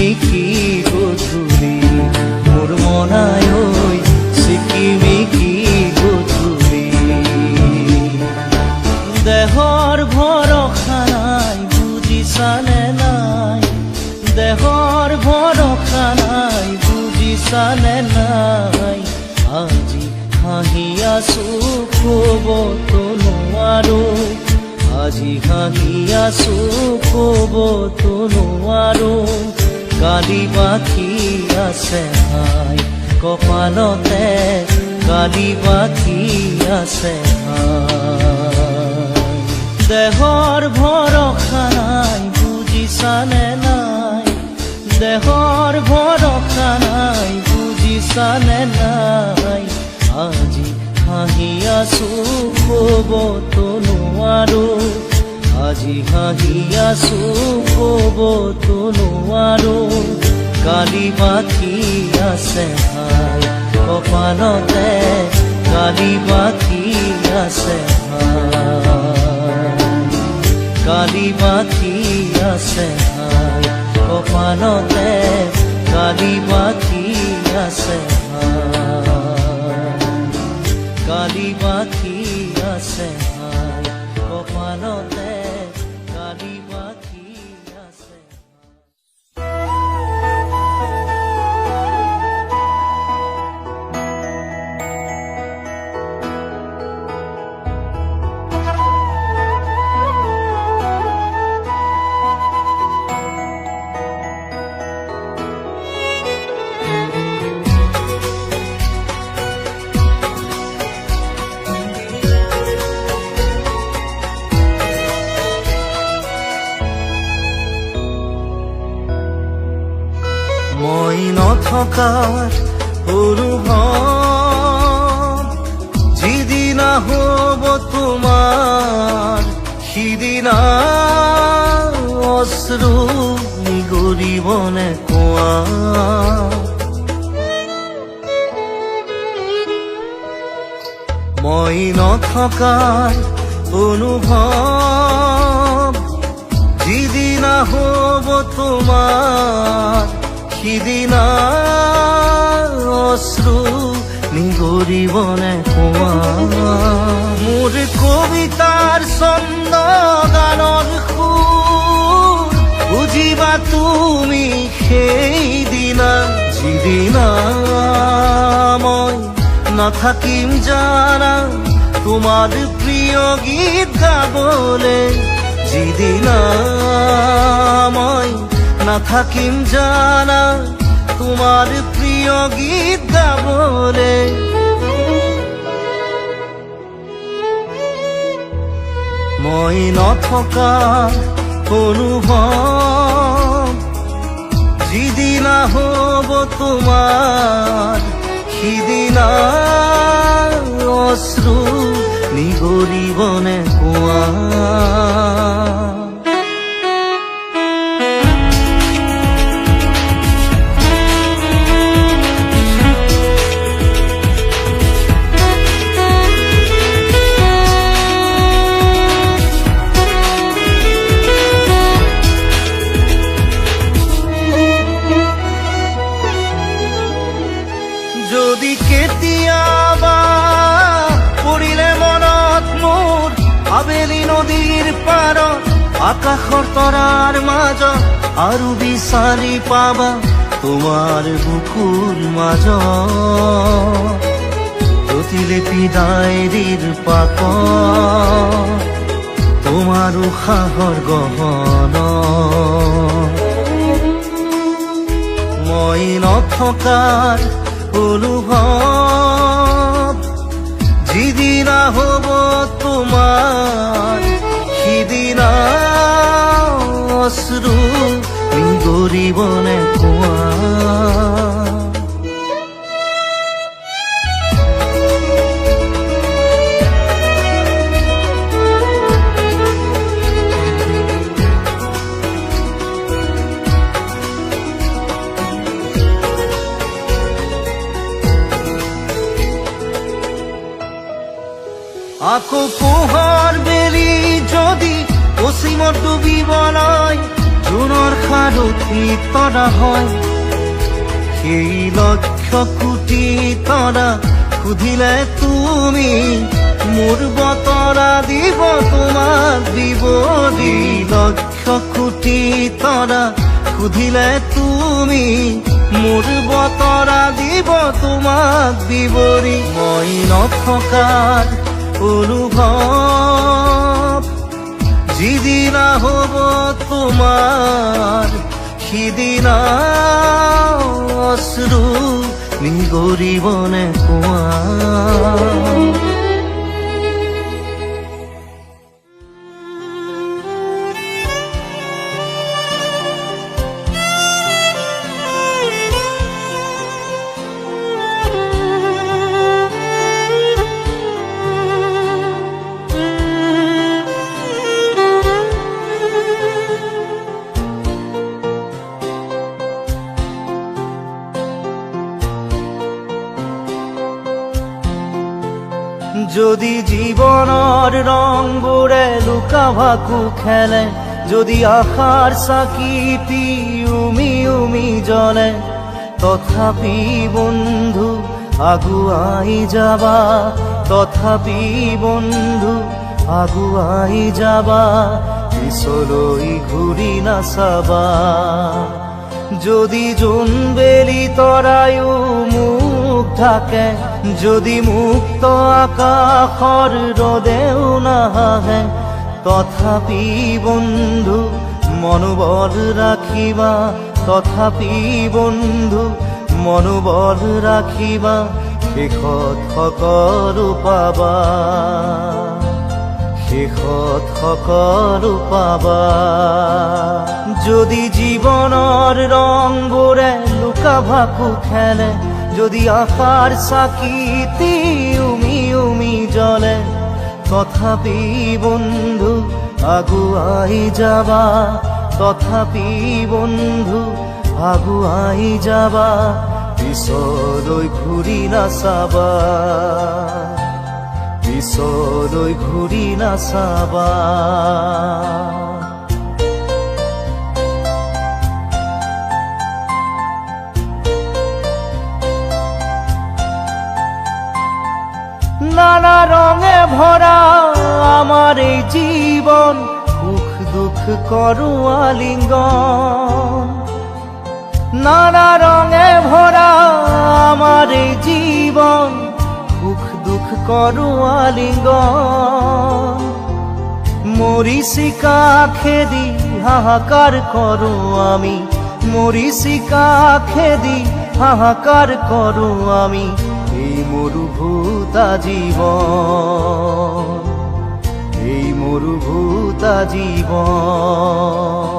চিকিমিকি গধূলি মোৰ মনাই ঐ চিকিমিকি গধূলি দেহৰ ভৰসা নাই বুজিছানে নাই দেহৰ ভৰসা নাই বুজিছানে নাই আজি হাঁহি আছো ক'বতো নোৱাৰো আজি হাঁহি আছো ক'বতো নোৱাৰো কালি বাকী আছে হাই কপালতে কালি বাকী আছে হাই দেহৰ ভৰসা নাই বুজিছানে নাই দেহৰ ভৰসা নাই বুজিছানে নাই আজি হাঁহি আছো ক'বতো নোৱাৰো আজি হাঁহি আছো ক'বতো নোৱাৰো কালি বাকী আছে হাই কপালতে কালি বাকী আছে হাই কালি বাকী আছে হাই কপালতে কালি বাকী আছে কালি বাকী আছে হাই কপালতে কালি বাকী আছে মই নথকাৰ অনুভৱ যিদিনা হ'ব তোমাৰ সিদিনা অশ্ৰু নিগৰিবনে কোৱা মই নথকাৰ অনুভৱ যিদিনা হ'ব তোমাৰ সিদিনা অশ্ৰু নিগৰিবনে কোৱা মোৰ কবিতাৰ ছন্দ গানৰ সুৰ বুজিবা তুমি সেইদিনা যিদিনা মই নাথাকিম জানা তোমাৰ প্ৰিয় গীত গাবলে যিদিনা মই নাথাকিম জানা তোমাৰ প্ৰিয় গীত গাবলে মই নথকা অনুভৱ যিদিনা হ'ব তোমাৰ সিদিনা অশ্ৰু নিগৰিবনে কোৱা যদি কেতিয়াবা পৰিলে মনত মোৰ আবেলি নদীৰ পাৰত আকাশৰ তৰাৰ মাজত আৰু বিচাৰি পাবা তোমাৰ বুকুৰ মাজত প্ৰতিলিপি ডায়েৰীৰ পাতত তোমাৰ উশাহৰ গহনা মই নথকাৰ অনুভৱ যিদিনা হ'ব তোমাৰ সিদিনা অশ্ৰু নিগৰিবনে কোৱা আকৌ পোহৰ বেলি যদি পশ্চিমত ডুবিবলৈ জোনৰ খাই সাৰথি তৰা হয়, সেই লক্ষ কোটি তৰা সুধিলে তুমি মোৰ বতৰা দিব তোমাক বিৱৰি। লক্ষ কোটি তৰা সুধিলে তুমি মোৰ বতৰা দিব তোমাক বিৱৰি। মই নথকাৰ অনুভৱ যিদিনা হ'ব তোমাৰ, সিদিনা অশ্ৰু নিগৰিবনে কোৱা। যদি জীৱনৰ ৰংবোৰে লুকা ভাকু খেলে, যদি আশাৰ চাকিটি উমি উমি জ্বলে, তথাপি বন্ধু আগুৱাই যাবা, তথাপি বন্ধু আগুৱাই যাবা, পিছলৈ ঘূৰি নাচাবা। যদি জোনবেলি তৰায়ো মুখ ঢাকে, যদি মুক্ত আকাশৰ ৰদেও নাহে, তথাপি বন্ধু মনোবল ৰাখিবা, তথাপি বন্ধু মনোবল ৰাখিবা, শেষত সকলো পাবা, শেষত সকলো পাবা। যদি জীৱনৰ ৰংবোৰে লুকা ভাকু খেলে, যদি আশাৰ চাকিটি উমি উমি জ্বলে, তথাপি বন্ধু আগুৱাই যাবা, তথাপি বন্ধু আগুৱাই যাবা, পিছলৈ ঘূৰি নাচাবা, পিছলৈ ঘূৰি নাচাবা। নানা রঙে ভরা আমার এই জীবন, সুখ দুঃখ করু আলিঙ্গন। নানা রঙে ভরা আমার এই জীবন, সুখ দুঃখ করু আলিঙ্গন। মরিচিকা খেদি হাহাকার করু আমি, মরিচিকা খেদি হাহাকার করু আমি, এই মরুভূতা জীবন, এই মরুভূতা জীবন।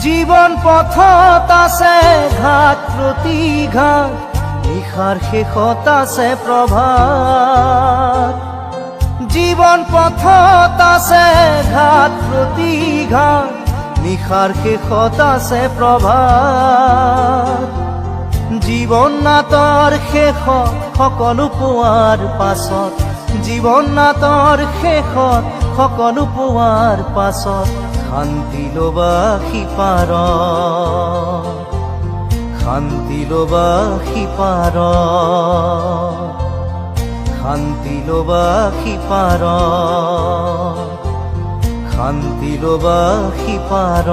জীবন পথত আছে ঘাট প্ৰতিঘাট, নিশাৰ শেষত আছে প্ৰভাত। জীবন পথত আছে ঘাট প্ৰতিঘাট, নিশাৰ শেষত আছে প্ৰভাত। জীৱন নাটৰ শেষত সকলো পোৱাৰ পাছত, জীৱন নাটৰ শেষত সকলো পোৱাৰ পাছত, শান্তি লবা সিপাৰত, শান্তি লবা সিপাৰত, শান্তি লবা সিপাৰত, শান্তি লবা সিপাৰত।